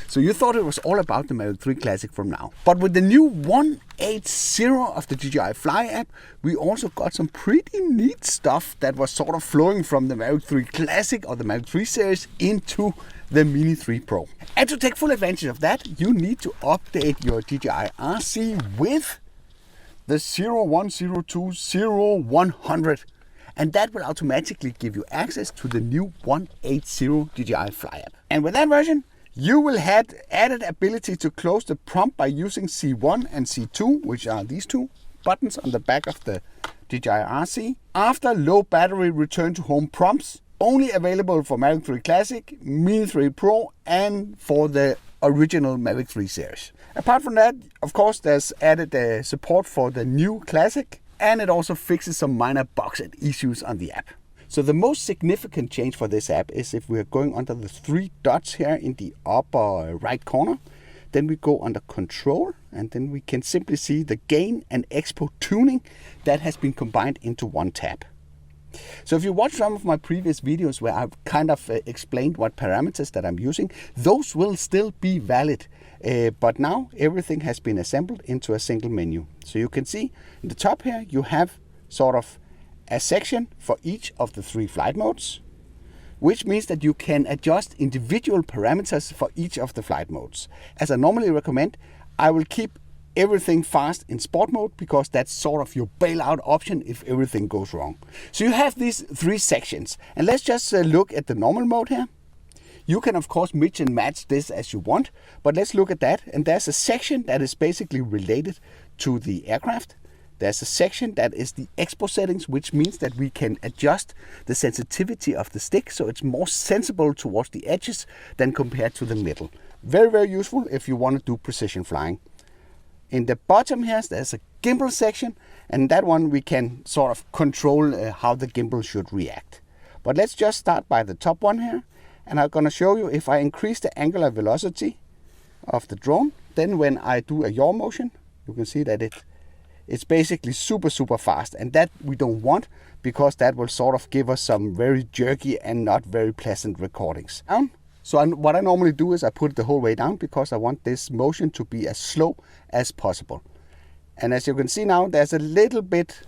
So you thought it was all about the Mavic 3 Classic from now. But with the new 180 of the DJI Fly app, we also got some pretty neat stuff that was sort of flowing from the Mavic 3 Classic or the Mavic 3 series into the Mini 3 Pro. And to take full advantage of that, you need to update your DJI RC with the 01020100. And that will automatically give you access to the new 180 DJI Fly app. And with that version, you will have added ability to close the prompt by using C1 and C2, which are these two buttons on the back of the DJI RC. After low battery return to home prompts, only available for Mavic 3 Classic, Mini 3 Pro, and for the original Mavic 3 series. Apart from that, of course, there's added support for the new Classic, and it also fixes some minor bugs and issues on the app. So the most significant change for this app is if we're going under the three dots here in the upper right corner, then we go under Control, and then we can simply see the gain and Expo tuning that has been combined into one tab. So if you watch some of my previous videos where I've kind of explained what parameters that I'm using, those will still be valid. But now everything has been assembled into a single menu. So you can see in the top here, you have sort of a section for each of the three flight modes, which means that you can adjust individual parameters for each of the flight modes. As I normally recommend, I will keep everything fast in sport mode because that's sort of your bailout option if everything goes wrong. So you have these three sections, and let's just look at the normal mode here. You can of course mix and match this as you want, but let's look at that. And there's a section that is basically related to the aircraft. There's a section that is the Expo settings, which means that we can adjust the sensitivity of the stick so it's more sensible towards the edges than compared to the middle. Very, very useful if you want to do precision flying. In the bottom here, there's a gimbal section, and that one we can sort of control how the gimbal should react. But let's just start by the top one here, and I'm going to show you if I increase the angular velocity of the drone, then when I do a yaw motion, you can see that it's basically super fast, and that we don't want because that will sort of give us some very jerky and not very pleasant recordings. So what I normally do is I put it the whole way down because I want this motion to be as slow as possible. And as you can see now, there's a little bit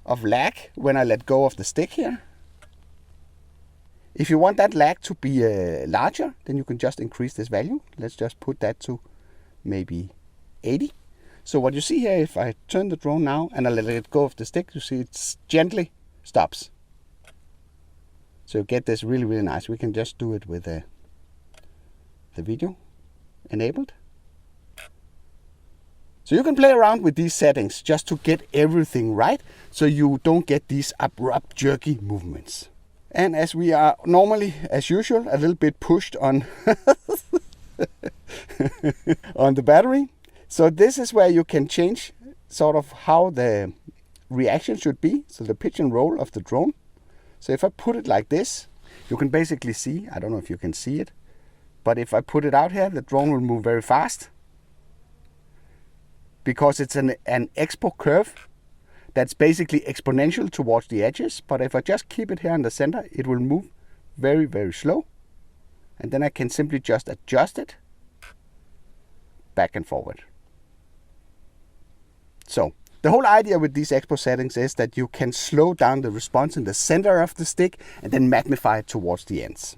of lag when I let go of the stick here. If you want that lag to be larger, then you can just increase this value. Let's just put that to maybe 80. So what you see here, if I turn the drone now and I let it go of the stick, you see it gently stops. So you get this really nice. We can just do it with the video enabled. So you can play around with these settings just to get everything right, so you don't get these abrupt jerky movements. And as we are normally, as usual, a little bit pushed on on the battery. So this is where you can change sort of how the reaction should be. So the pitch and roll of the drone. So if I put it like this, you can basically see, I don't know if you can see it, but if I put it out here, the drone will move very fast because it's an Expo curve that's basically exponential towards the edges. But if I just keep it here in the center, it will move very slow. And then I can simply just adjust it back and forward. So the whole idea with these Expo settings is that you can slow down the response in the center of the stick and then magnify it towards the ends.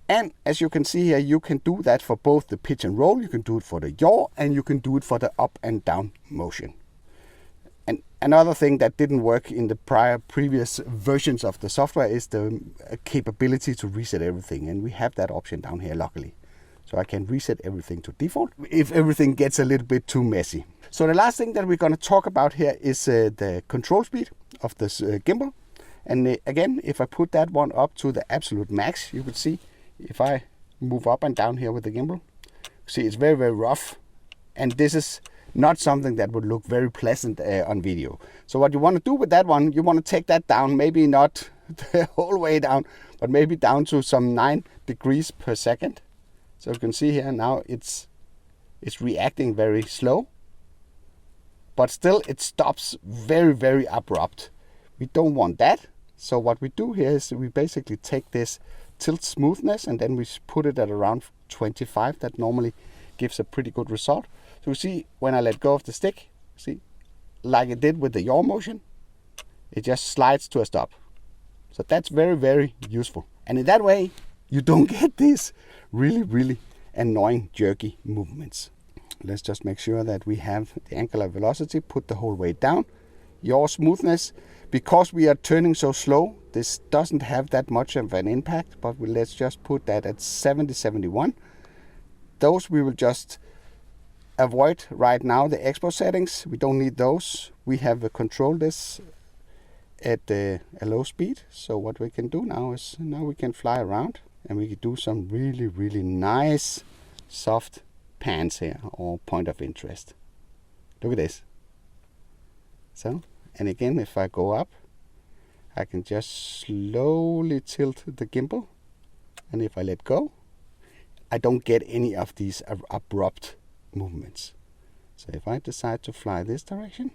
And as you can see here, you can do that for both the pitch and roll, you can do it for the yaw, and you can do it for the up and down motion. And another thing that didn't work in the previous versions of the software is the capability to reset everything. And we have that option down here, luckily. So I can reset everything to default if everything gets a little bit too messy. So the last thing that we're going to talk about here is the control speed of this gimbal. And again, if I put that one up to the absolute max, you can see if I move up and down here with the gimbal, see it's very rough. And this is not something that would look very pleasant on video. So what you want to do with that one, you want to take that down, maybe not the whole way down, but maybe down to some 9 degrees per second. So you can see here now it's reacting very slow, but still it stops very abrupt. We don't want that. So what we do here is we basically take this tilt smoothness, and then we put it at around 25. That normally gives a pretty good result. So you see, when I let go of the stick, see, like it did with the yaw motion, it just slides to a stop. So that's very, very useful. And in that way, you don't get these really, really annoying jerky movements. Let's just make sure that we have the angular velocity put the whole way down. Yaw smoothness, because we are turning so slow, this doesn't have that much of an impact, but let's just put that at 70, 71. Those we will just avoid right now, the Expo settings. We don't need those. We have controlled this at a low speed. So what we can do now is, now we can fly around and we can do some really, really nice soft pans here, or point of interest. Look at this. So, and again, if I go up, I can just slowly tilt the gimbal, and if I let go, I don't get any of these abrupt movements. So if I decide to fly this direction,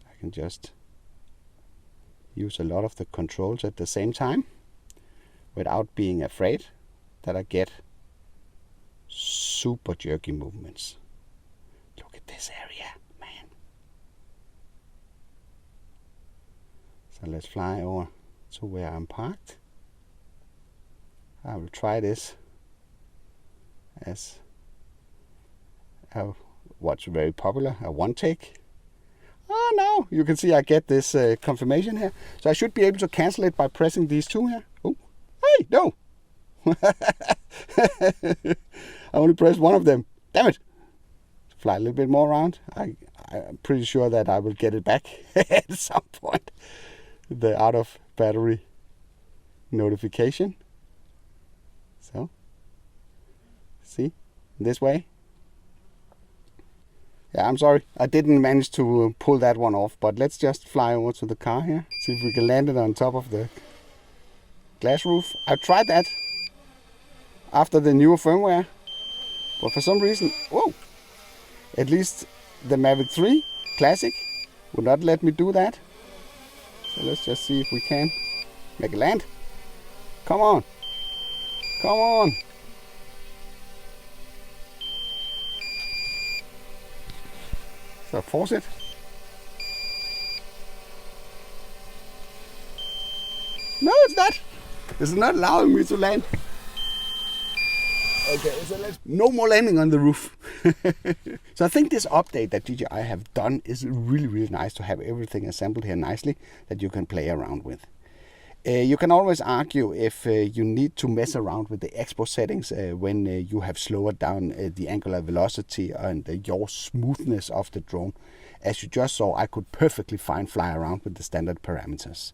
I can just use a lot of the controls at the same time without being afraid that I get super jerky movements. Look at this area, man. So let's fly over to where I'm parked. I will try this as what's very popular, a one take. Oh no, you can see I get this confirmation here. So I should be able to cancel it by pressing these two here. Oh, hey, no. I only pressed one of them. Damn it. Fly a little bit more around. I'm pretty sure that I will get it back at some point. The out of battery notification. So, see, this way. Yeah, I'm sorry, I didn't manage to pull that one off, but let's just fly over to the car here. See if we can land it on top of the glass roof. I tried that after the newer firmware, but for some reason, whoa, at least the Mavic 3 Classic would not let me do that. So let's just see if we can make a land. Come on, come on. So force it. No, it's not. It's not allowing me to land. Okay, so no more landing on the roof. So I think this update that DJI have done is really, really nice to have everything assembled here nicely that you can play around with. You can always argue if you need to mess around with the Expo settings when you have slowed down the angular velocity and the yaw smoothness of the drone. As you just saw, I could perfectly fly around with the standard parameters.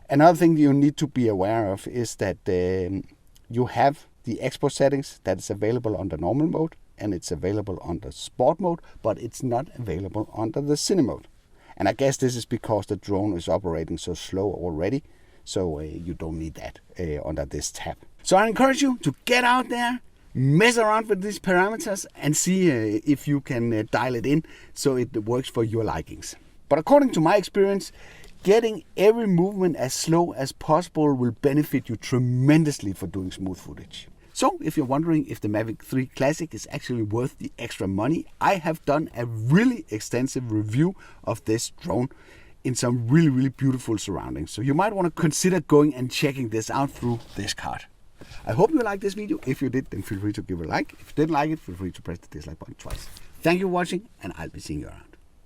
Another thing you need to be aware of is that you have the Expo settings that is available under normal mode, and it's available under sport mode, but it's not available under the cine mode. And I guess this is because the drone is operating so slow already. So you don't need that under this tab. So I encourage you to get out there, mess around with these parameters and see if you can dial it in so it works for your likings. But according to my experience, getting every movement as slow as possible will benefit you tremendously for doing smooth footage. So if you're wondering if the Mavic 3 Classic is actually worth the extra money, I have done a really extensive review of this drone in some really, really beautiful surroundings. So you might want to consider going and checking this out through this card. I hope you liked this video. If you did, then feel free to give it a like. If you didn't like it, feel free to press the dislike button twice. Thank you for watching, and I'll be seeing you around.